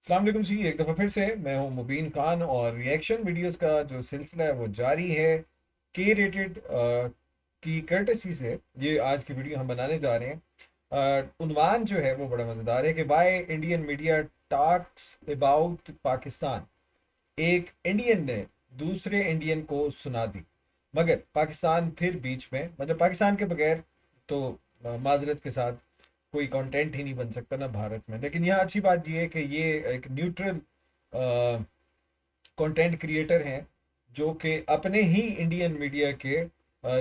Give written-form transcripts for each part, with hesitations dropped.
अस्सलाम वालेकुम जी। एक दफ़ा फिर से मैं हूं मुबीन खान और रिएक्शन वीडियोस का जो सिलसिला है वो जारी है। के रेटेड की कर्टसी से ये आज की वीडियो हम बनाने जा रहे हैं। उन्वान जो है वो बड़ा मज़ेदार है कि why Indian media talks about Pakistan. एक इंडियन ने दूसरे इंडियन को सुना दी, मगर पाकिस्तान फिर बीच में, मतलब पाकिस्तान के बगैर तो माजरत के साथ कोई कंटेंट ही नहीं बन सकता ना भारत में। लेकिन यहाँ अच्छी बात ये है कि ये एक न्यूट्रल कंटेंट क्रिएटर हैं जो कि अपने ही इंडियन मीडिया के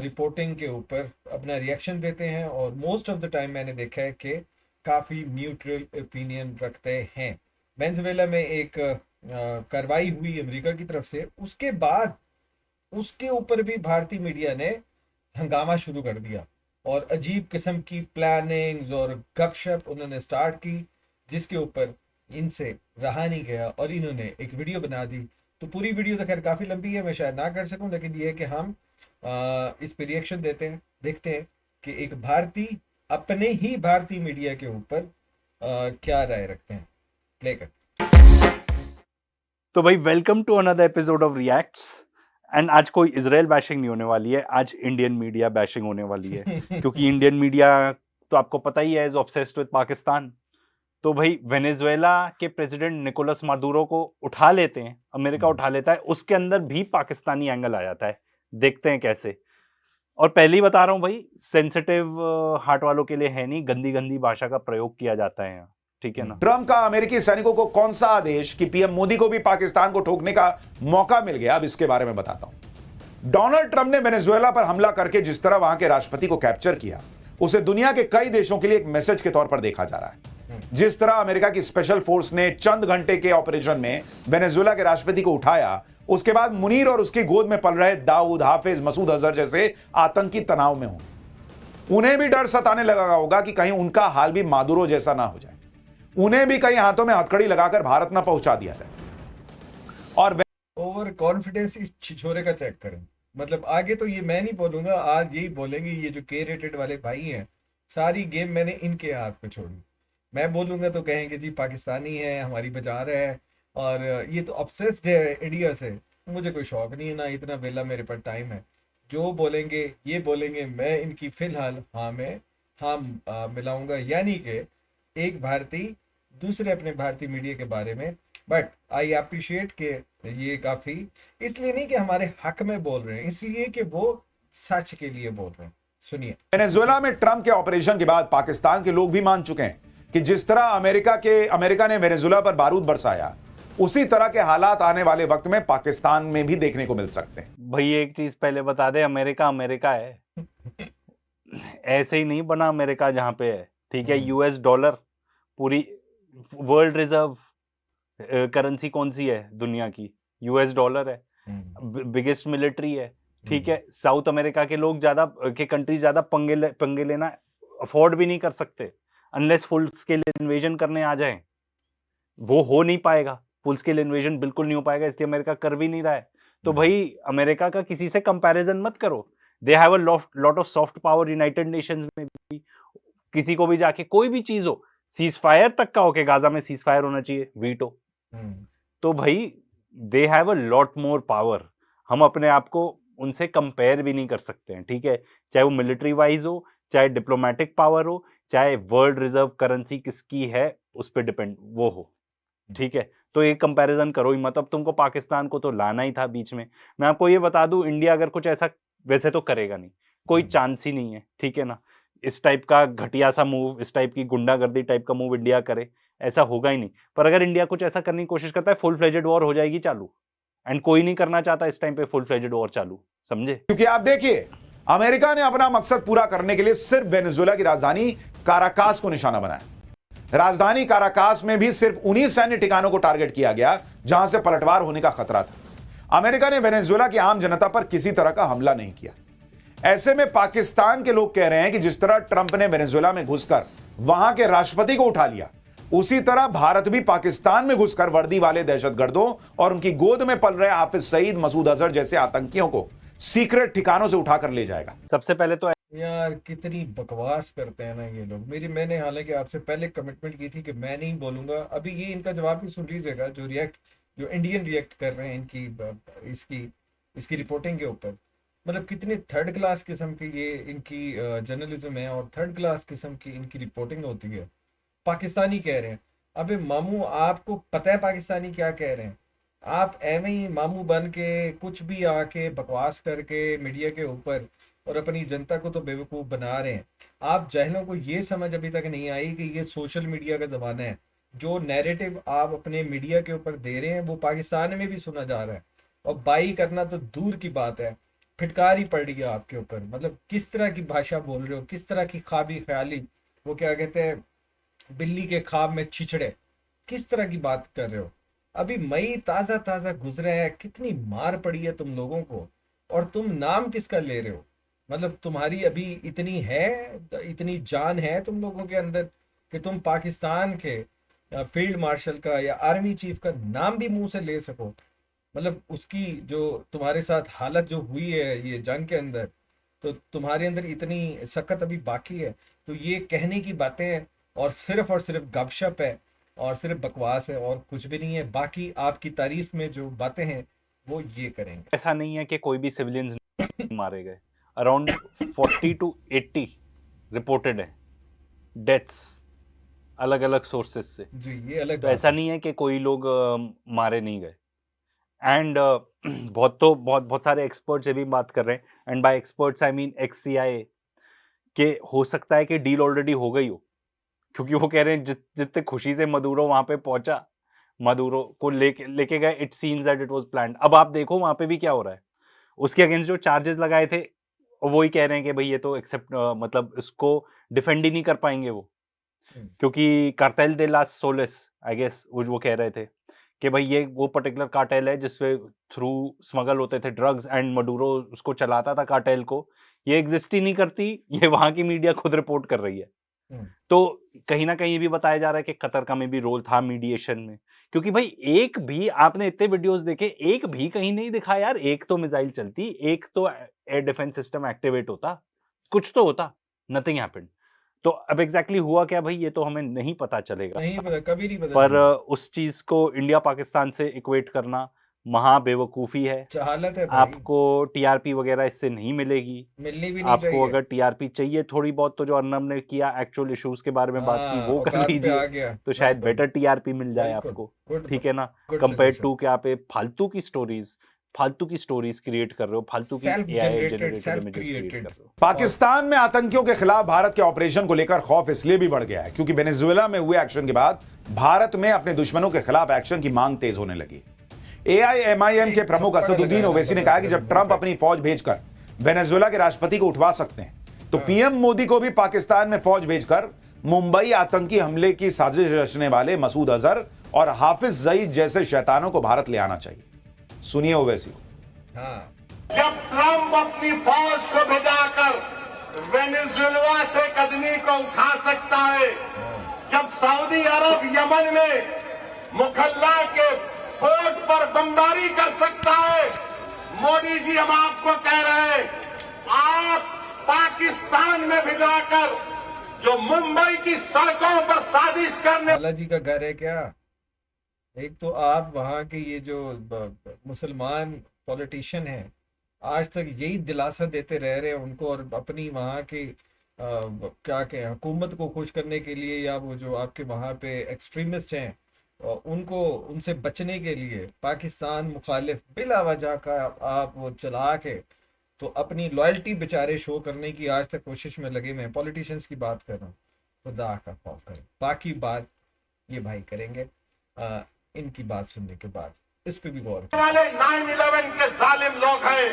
रिपोर्टिंग के ऊपर अपना रिएक्शन देते हैं और मोस्ट ऑफ द टाइम मैंने देखा है कि काफ़ी न्यूट्रल ओपिनियन रखते हैं। वेनेजुएला में एक कार्रवाई हुई अमेरिका की तरफ से, उसके बाद उसके ऊपर भी भारतीय मीडिया ने हंगामा शुरू कर दिया और अजीब किस्म की प्लानिंग्स और गपशप उन्होंने स्टार्ट की, जिसके ऊपर इनसे रहा नहीं गया और इन्होंने एक वीडियो बना दी। तो पूरी वीडियो तो खैर काफ़ी लंबी है, मैं शायद ना कर सकूं, लेकिन ये है कि हम इस पे रिएक्शन देते हैं, देखते हैं कि एक भारतीय अपने ही भारतीय मीडिया के ऊपर क्या राय रखते हैं। प्ले कर। तो भाई welcome to another episode of reacts. And आज कोई इजराइल बैशिंग नहीं होने वाली है, आज इंडियन मीडिया बैशिंग होने वाली है क्योंकि इंडियन मीडिया तो आपको पता ही है इज ऑब्सेस्ड विद पाकिस्तान। तो भाई वेनेजुएला के प्रेसिडेंट निकोलस मादुरो को उठा लेते हैं, अमेरिका उठा लेता है, उसके अंदर भी पाकिस्तानी एंगल आ जाता है। देखते हैं कैसे। और पहले ही बता रहा हूं भाई, सेंसिटिव हार्ट वालों के लिए है नहीं, गंदी गंदी भाषा का प्रयोग किया जाता है यहाँ, ठीक है ना। ट्रंप का अमेरिकी सैनिकों को कौन सा आदेश कि पीएम मोदी को भी पाकिस्तान को ठोकने का मौका मिल गया, अब इसके बारे में बताता हूं। डोनाल्ड ट्रंप ने वेनेजुएला पर हमला करके जिस तरह वहां के राष्ट्रपति को कैप्चर किया, उसे दुनिया के कई देशों के लिए एक मैसेज के तौर पर देखा जा रहा है। जिस तरह अमेरिका की स्पेशल फोर्स ने चंद घंटे के ऑपरेशन में वेनेजुएला के राष्ट्रपति को उठाया, उसके बाद मुनीर और उसकी गोद में पल रहे दाऊद, हाफिज, मसूद अजहर जैसे आतंकी तनाव में होंगे। उन्हें भी डर सताने लगा होगा कि कहीं उनका हाल भी मादुरो जैसा ना हो जाए, उन्हें भी कई हाथों में हथकड़ी लगाकर भारत ना पहुंचा दिया जाए। और ओवर कॉन्फिडेंस इस छिछोरे का चेक करें। मतलब आगे तो ये मैं नहीं बोलूंगा, आज यही बोलेंगे ये जो के रेटेड वाले भाई हैं, सारी गेम मैंने इनके हाथ पे छोड़ी। मैं बोलूंगा तो कहेंगे जी पाकिस्तानी है, हमारी बजा रहा है और ये तो ऑब्सेस्ड है इंडिया से। मुझे कोई शौक नहीं है ना, इतना वेला मेरे पास टाइम है। जो बोलेंगे ये बोलेंगे, मैं इनकी फिलहाल हाँ में हाँ मिलाऊंगा। यानी कि एक भारतीय दूसरे अपने भारतीय मीडिया के बारे में। बट आई अप्रिशिएट के ये काफ़ी इसलिए नहीं कि हमारे हक में बोल रहे हैं, इसलिए कि वो सच के लिए बोल रहे हैं। सुनिए। वेनेजुएला में ट्रंप के ऑपरेशन के बाद पाकिस्तान के लोग भी मान चुके हैं कि जिस तरह अमेरिका ने वेनेजुएला पर बारूद बरसाया, उसी तरह के हालात आने वाले वक्त में पाकिस्तान में भी देखने को मिल सकते हैं। भाई एक चीज पहले बता दे, अमेरिका अमेरिका है ऐसे ही नहीं बना अमेरिका जहां पे है, ठीक है। यूएस डॉलर, पूरी वर्ल्ड रिजर्व करेंसी कौन सी है दुनिया की? यूएस डॉलर है, बिगेस्ट मिलिट्री है, ठीक है। साउथ अमेरिका के लोग ज्यादा के कंट्रीज ज्यादा पंगे लेना अफोर्ड भी नहीं कर सकते अनलेस फुल स्केल इन्वेजन करने आ जाए। वो हो नहीं पाएगा, फुल स्केल इन्वेजन बिल्कुल नहीं हो पाएगा, इसलिए अमेरिका कर भी नहीं रहा है। तो भाई अमेरिका का किसी से कंपैरिजन मत करो। They have a lot of soft power, United Nations में भी किसी को भी जाके कोई भी चीज हो, सीज फायर तक का हो के गाजा में सीज फायर होना चाहिए, वीटो। तो भाई they have a lot more power. हम अपने आप को उनसे कंपेयर भी नहीं कर सकते हैं, ठीक है। चाहे वो मिलिट्री वाइज हो, चाहे डिप्लोमेटिक पावर हो, चाहे वर्ल्ड रिजर्व करेंसी किसकी है उस पर डिपेंड वो हो, ठीक है। तो ये कंपैरिजन करो ही मत। अब तुमको पाकिस्तान को तो लाना ही था बीच में। मैं आपको ये बता दूं, इंडिया अगर कुछ ऐसा वैसे तो करेगा नहीं, कोई चांस ही नहीं है, ठीक है ना। इस टाइप का घटिया सा मूव, इस टाइप की गुंडागर्दी टाइप का मूव इंडिया करे, ऐसा होगा ही नहीं। पर अगर इंडिया कुछ ऐसा करने की कोशिश करता है, फुल फ्लेजेड वॉर हो जाएगी चालू। एंड कोई नहीं करना चाहता इस टाइम पे फुल फ्लेजेड वॉर चालू, समझे। क्योंकि आप देखिए, अमेरिका ने अपना मकसद पूरा करने के लिए सिर्फ वेनेजुएला की राजधानी काराकास को निशाना बनाया। राजधानी काराकास में भी सिर्फ उन्हीं सैन्य ठिकानों को टारगेट किया गया जहां से पलटवार होने का खतरा था। अमेरिका ने वेनेजुएला की आम जनता पर किसी तरह का हमला नहीं किया। ऐसे में पाकिस्तान के लोग कह रहे हैं कि जिस तरह ट्रंप ने वेनेजुएला में घुसकर वहां के राष्ट्रपति को उठा लिया, उसी तरह भारत भी पाकिस्तान में घुसकर वर्दी वाले दहशतगर्दों और उनकी गोद में पल रहे हाफिज सईद, मसूद अजहर जैसे आतंकियों को सीक्रेट ठिकानों से उठाकर ले जाएगा। सबसे पहले तो यार कितनी बकवास करते हैं ना ये लोग। मैंने हालांकि आपसे पहले कमिटमेंट की थी कि मैं नहीं बोलूंगा। अभी ये इनका जवाब भी सुन लीजिएगा, जो इंडियन रिएक्ट कर रहे हैं इसकी इसकी रिपोर्टिंग के ऊपर। मतलब कितनी थर्ड क्लास किस्म की ये इनकी जर्नलिज्म है, और थर्ड क्लास किस्म की इनकी रिपोर्टिंग होती है। पाकिस्तानी कह रहे हैं। अबे मामू, आपको पता है पाकिस्तानी क्या कह रहे हैं? आप एवं ही मामू बन के कुछ भी आके बकवास करके मीडिया के ऊपर और अपनी जनता को तो बेवकूफ़ बना रहे हैं। आप जाहिलों को ये समझ अभी तक नहीं आई कि ये सोशल मीडिया का ज़माना है। जो नैरेटिव आप अपने मीडिया के ऊपर दे रहे हैं वो पाकिस्तान में भी सुना जा रहा है, और बाई करना तो दूर की बात है, फिटकार ही पड़ रही है आपके ऊपर। मतलब किस तरह की भाषा बोल रहे हो, किस तरह की ख्वाबी ख्याली, वो क्या कहते हैं, बिल्ली के ख्वाब में छिछड़े, किस तरह की बात कर रहे हो? अभी मई ताज़ा ताज़ा गुजरा है, कितनी मार पड़ी है तुम लोगों को, और तुम नाम किसका ले रहे हो? मतलब तुम्हारी अभी इतनी है, इतनी जान है तुम लोगों के अंदर कि तुम पाकिस्तान के फील्ड मार्शल का या आर्मी चीफ का नाम भी मुंह से ले सको। मतलब उसकी जो तुम्हारे साथ हालत जो हुई है ये जंग के अंदर, तो तुम्हारे अंदर इतनी सख्त अभी बाकी है। तो ये कहने की बातें हैं, और सिर्फ गपशप है, और सिर्फ बकवास है, और कुछ भी नहीं है। बाकी आपकी तारीफ में जो बातें हैं वो ये करेंगे। ऐसा नहीं है कि कोई भी सिविलियंस मारे गए। अराउंड 40 to 80 रिपोर्टेड है डेथ्स अलग अलग सोर्सेस से। जी, ये अलग तो बात ऐसा है। नहीं है कि कोई लोग मारे नहीं गए। एंड बहुत सारे एक्सपर्ट्स ये भी बात कर रहे हैं, and bye experts I mean XCIA, कि हो सकता है कि डील ऑलरेडी हो गई हो, क्योंकि वो कह रहे हैं जितने खुशी से मदुरो वहां पे पहुंचा, मदुरो को लेके गए, it seems that it was planned. अब आप देखो वहां पे भी क्या हो रहा है। उसके अगेंस्ट जो चार्जेस लगाए थे वो ही कह रहे हैं कि भाई ये तो एक्सेप्ट मतलब इसको डिफेंड ही नहीं कर पाएंगे वो, हम्म, क्योंकि cartel de los Soles I guess वो कह रहे थे कि भाई ये वो पर्टिकुलर कार्टेल है जिसपे थ्रू स्मगल होते थे ड्रग्स, एंड मडूरो उसको चलाता था कार्टेल को। ये एग्जिस्ट ही नहीं करती, ये वहां की मीडिया खुद रिपोर्ट कर रही है। हम्म। तो कहीं ना कहीं ये भी बताया जा रहा है कि कतर का में भी रोल था मीडिएशन में, क्योंकि भाई एक भी आपने इतने वीडियोस देखे, एक भी कहीं नहीं दिखा यार। एक तो मिसाइल चलती, एक तो एयर डिफेंस सिस्टम एक्टिवेट होता, कुछ तो होता, नथिंग हैपेंड। तो अब एग्जैक्टली हुआ क्या भाई, ये तो हमें नहीं पता चलेगा। नहीं पता, कभी नहीं पता पर चलेगा। उस चीज को इंडिया पाकिस्तान से इक्वेट करना महा बेवकूफी है। जहालत है भाई, आपको टीआरपी वगैरह इससे नहीं मिलेगी। मिलनी भी नहीं आपको चाहिए। अगर टीआरपी चाहिए थोड़ी बहुत, तो जो अर्नब ने किया एक्चुअल इश्यूज के बारे में बात की हाँ, वो कर औकात पे लीजिए, आ गया। तो शायद बिल्कुल बेटर टीआरपी मिल जाए बिल्कुल। आपको। गुड ठीक है ना, गुड कंपेयर सजेशन। टू कि आप फालतू की स्टोरीज क्रिएट कर रहे हो, फालतू की self AI generated, generated self images create कर क्रिएटेड। रहे हो। पाकिस्तान में आतंकियों के खिलाफ भारत के ऑपरेशन को लेकर खौफ इसलिए भी बढ़ गया है क्योंकि वेनेजुएला में हुए एक्शन के बाद भारत में अपने दुश्मनों के खिलाफ एक्शन की मांग तेज होने लगी। AIMIM के प्रमुख असदुद्दीन ओवैसी ने कहा कि जब ट्रंप अपनी फौज भेजकर वेनेजुएला के राष्ट्रपति को उठवा सकते हैं, तो पीएम मोदी को भी पाकिस्तान में फौज भेजकर मुंबई आतंकी हमले की साजिश रचने वाले मसूद अजहर और हाफिज सईद जैसे शैतानों को भारत ले आना चाहिए। सुनिए ओवैसी को। हाँ, जब ट्रंप अपनी फौज को भिजाकर वेनेजुएला से कदमी को उठा सकता है, जब सऊदी अरब यमन में मुखल्ला के पोर्ट पर बमबारी कर सकता है, मोदी जी हम आपको कह रहे हैं, आप पाकिस्तान में भिजाकर जो मुंबई की सड़कों पर साजिश करने लाला जी का घर है क्या? एक तो आप वहाँ के ये जो मुसलमान पॉलिटिशियन हैं, आज तक यही दिलासा देते रह रहे हैं उनको, और अपनी वहाँ की क्या कहें, हुकूमत को खुश करने के लिए, या वो जो आपके वहाँ पे एक्सट्रीमिस्ट हैं उनको, उनसे बचने के लिए पाकिस्तान मुखालिफ बिला वजह का आप वो चला के तो अपनी लॉयल्टी बेचारे शो करने की आज तक कोशिश में लगे हुए हैं। पॉलिटिशियंस की बात कर रहा हूँ, खुदा का खौफ करें। बाकी बात ये भाई करेंगे इनकी बात सुनने के बाद, इस पे भी गौर करें। वाले 9/11 के जालिम लोग हैं,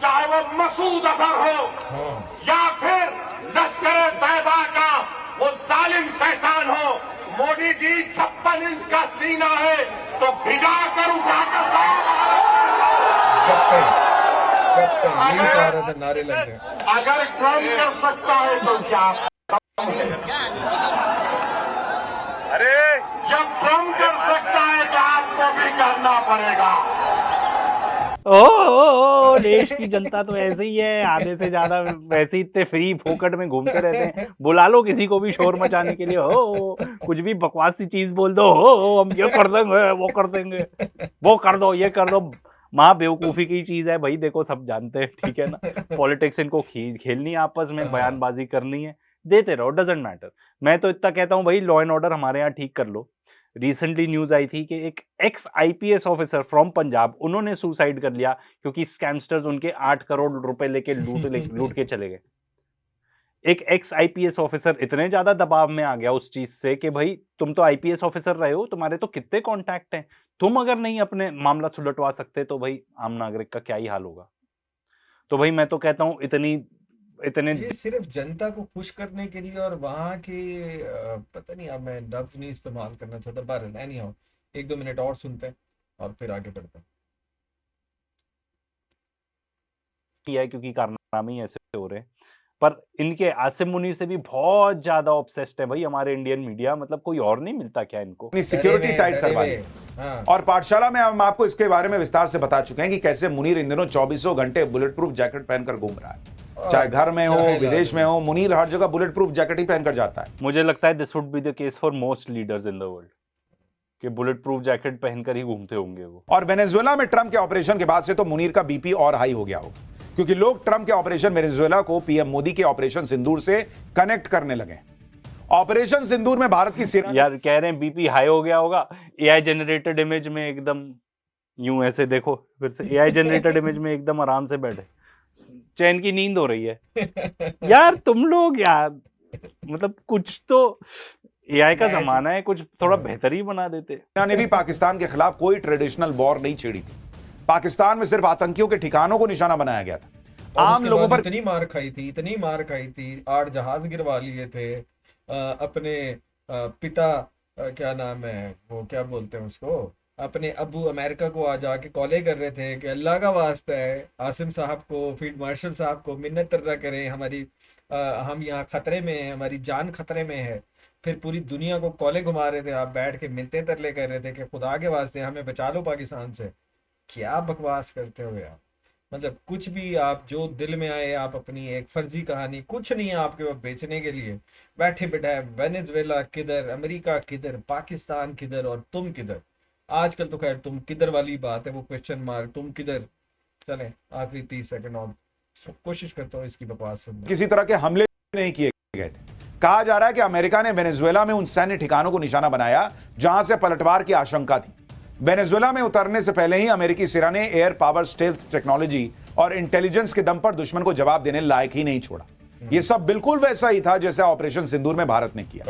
चाहे वो मसूद अजहर हो हाँ, या फिर लश्कर तैयबा का वो जालिम शैतान हो। मोदी जी 56 इंच का सीना है तो भिजा कर उठाकर जब तक यही कह रहा था, नारे लग गए। अगर ट्रम्प कर सकता है तो क्या? अरे जब ट्रम्प कर सकता है तो आपको भी करना पड़ेगा। ओ देश की जनता तो ऐसे ही है, आधे से ज्यादा वैसे ही इतने फ्री फोकट में घूमते रहते हैं। बुला लो किसी को भी शोर मचाने के लिए, हो कुछ भी बकवास सी चीज बोल दो, हो हम ये कर देंगे, वो कर देंगे, वो कर दो, ये कर दो। माँ बेवकूफी की चीज है भाई, देखो सब जानते हैं, ठीक है ना। पॉलिटिक्स इनको खेलनी है, आपस में बयानबाजी करनी है, देते रहो, डजेंट मैटर। मैं तो इतना कहता हूँ भाई, लॉ एंड ऑर्डर हमारे यहाँ ठीक कर लो। रिसेंटली न्यूज आई थी कि एक x IPS officer from Punjab, उन्होंने सुसाइड कर लिया क्योंकि स्कैमस्टर्स उनके 8 करोड़ रुपए लेके लूट के चले गए। एक एक्स आईपीएस ऑफिसर इतने ज्यादा दबाव में आ गया उस चीज से कि भाई तुम तो आईपीएस ऑफिसर रहे हो, तुम्हारे तो कितने कॉन्टैक्ट हैं, तुम अगर नहीं अपने मामला सुलटवा सकते तो भाई आम नागरिक का क्या ही हाल होगा। तो भाई मैं तो कहता हूँ इतने ये सिर्फ जनता को खुश करने के लिए, और वहां के पता नहीं, अब मैं लफ्ज नहीं इस्तेमाल करना चाहता, बहरहाल एनी हाउ 1-2 मिनट और सुनते हैं और फिर आगे बढ़ते हैं। किया है क्योंकि कारनामे ही ऐसे हो रहे हैं। पर इनके आसिम मुनीर से भी बहुत ज्यादा ऑब्सेस्ड है भाई हमारे इंडियन मीडिया, मतलब कोई और नहीं मिलता क्या इनको? अपनी सिक्योरिटी टाइट करवा ली। और पाठशाला में हम आपको इसके बारे में विस्तार से बता चुके हैं कि कैसे मुनीर इन दिनों 24 घंटे बुलेट प्रूफ जैकेट पहनकर घूम रहा है, चाहे घर में हो, विदेश में हो, मुनीर हर जगह बुलेट प्रूफ जैकेट ही पहनकर जाता है। मुझे लगता है this would be the case for most leaders in the world, कि बुलेट प्रूफ जैकेट पहनकर ही घूमते होंगे वो। और वेनेजुएला में ट्रंप के ऑपरेशन के बाद से तो मुनीर का बीपी और हाई हो गया होगा, क्योंकि लोग ट्रंप के ऑपरेशन वेनेजुएला को पीएम मोदी के ऑपरेशन सिंदूर से कनेक्ट करने लगे। ऑपरेशन सिंदूर में भारत की सेना, यार कह रहे हैं बीपी हाई हो गया होगा, एआई जनरेटेड इमेज में एकदम यूं ऐसे देखो, फिर से एआई जनरेटेड इमेज में एकदम आराम से बैठे, चैन की नींद हो रही है। यार तुम लोग यार, मतलब कुछ तो, एआई का जमाना है, कुछ थोड़ा बेहतर ही बना देते। सेना ने भी पाकिस्तान के खिलाफ कोई ट्रेडिशनल वॉर नहीं छेड़ी थी। पाकिस्तान में सिर्फ आतंकियों के ठिकानों को निशाना बनाया गया था। आम लोगों पर इतनी मार खाई थी, 8 जहाज गिरवा लिए थे। अपने पिता, क्या नाम है वो, क्या बोलते हैं उसको, अपने अबू अमेरिका को आ जाके कॉले कर रहे थे कि अल्लाह का वास्ता है, आसिम साहब को, फील्ड मार्शल साहब को मिन्नत तर्रा करें, हमारी हम यहाँ खतरे में हैं, हमारी जान खतरे में है। फिर पूरी दुनिया को कॉले घुमा रहे थे, आप बैठ के मिन्नते तरले कर रहे थे कि खुदा के वास्ते हमें बचा लो पाकिस्तान से। क्या बकवास करते हो यार, मतलब कुछ भी आप जो दिल में आए, आप अपनी एक फर्जी कहानी, कुछ नहीं है आपके पास बेचने के लिए, बैठे बैठे वेनेजुएला किधर, अमेरिका किधर, पाकिस्तान किधर, और तुम किधर। आजकल तो खैर तुम किधर वाली बात है, वो क्वेश्चन मार्क, तुम किधर। चले आखिरी 30 सेकंड और कोशिश करता हूँ इसकी बकवास सुनने। किसी तरह के हमले नहीं किए गए थे। कहा जा रहा है कि अमेरिका ने वेनेजुएला में उन सैन्य ठिकानों को निशाना बनाया जहां से पलटवार की आशंका थी। वेनेजुएला में उतरने से पहले ही अमेरिकी सेना ने एयर पावर स्टेल्थ टेक्नोलॉजी और इंटेलिजेंस के दम पर दुश्मन को जवाब देने लायक ही नहीं छोड़ा। यह सब बिल्कुल वैसा ही था जैसे ऑपरेशन सिंदूर में भारत ने किया।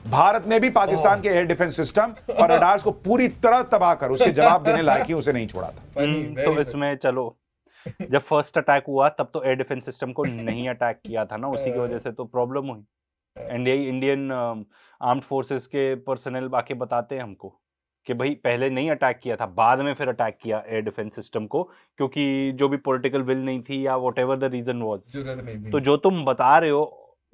भारत ने भी पाकिस्तान के एयर डिफेंस सिस्टम और रडार्स को पूरी तरह तबाह कर उसके जवाब देने लायक ही उसे नहीं छोड़ा था। तो इसमें चलो, जब फर्स्ट अटैक हुआ तब तो एयर डिफेंस सिस्टम को नहीं अटैक किया था ना, उसी की वजह से तो प्रॉब्लम हुई। इंडियन आर्म्ड फोर्सेस के पर्सनल बाकी बताते हैं हमको कि भाई पहले नहीं अटैक किया था, बाद में फिर अटैक किया एयर डिफेंस सिस्टम को, क्योंकि जो भी पॉलिटिकल विल नहीं थी या व्हाटएवर द रीजन वाज। तो जो तुम बता रहे हो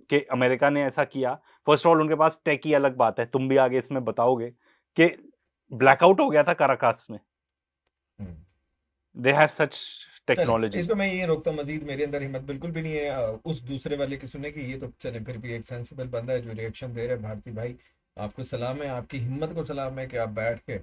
कि अमेरिका ने ऐसा किया, फर्स्ट ऑफ ऑल उनके पास टेक की अलग बात है, तुम भी आगे इसमें बताओगे कि ब्लैकआउट हो गया था काराकास में, दे हैव सच टेक्नोलॉजी। इसको मैं ये रोकता हूँ, मजीद मेरे अंदर हिम्मत बिल्कुल भी नहीं है उस दूसरे वाले की सुनने की। ये तो चले फिर भी एक सेंसिबल बंदा है जो रिएक्शन दे रहा है। भारती भाई आपको सलाम है, आपकी हिम्मत को सलाम है कि आप बैठ के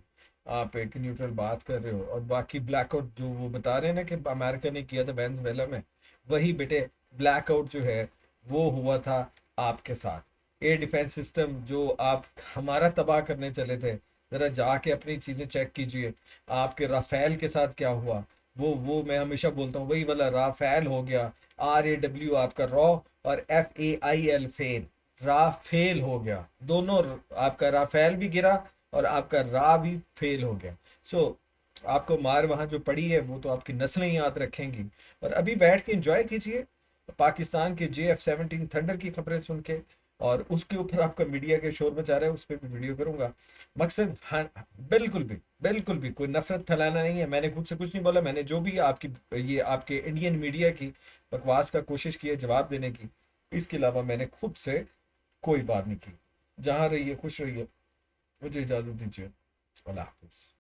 आप एक न्यूट्रल बात कर रहे हो। और बाकी ब्लैकआउट जो वो बता रहे हैं ना कि अमेरिका ने किया था वेनेजुएला में, वही बेटे ब्लैकआउट जो है वो हुआ था आपके साथ। एयर डिफेंस सिस्टम जो आप हमारा तबाह करने चले थे, जरा जाके अपनी चीजें चेक कीजिए। आपके राफेल के साथ क्या हुआ, वो मैं हमेशा बोलता हूँ वही वाला राफेल हो गया, RAW आपका रॉ, और FAIL फेल, राफेल हो गया। दोनों, आपका राफेल भी गिरा और आपका रा भी फेल हो गया। सो आपको मार वहां जो पड़ी है वो तो आपकी नस्लें याद रखेंगी। और अभी बैठ के एंजॉय कीजिए पाकिस्तान के JF-17 थंडर की खबरें सुन के, और उसके ऊपर आपका मीडिया के शोर मचा रहा है, उस पर भी वीडियो करूंगा। मकसद बिल्कुल भी कोई नफरत फैलाना नहीं है। मैंने खुद से कुछ नहीं बोला, मैंने जो भी आपकी ये आपके इंडियन मीडिया की बकवास का कोशिश की है जवाब देने की, इसके अलावा मैंने खुद से कोई बात नहीं की। जहां रहिए खुश रहिए, मुझे इजाजत दीजिए, अल्लाह हाफिज।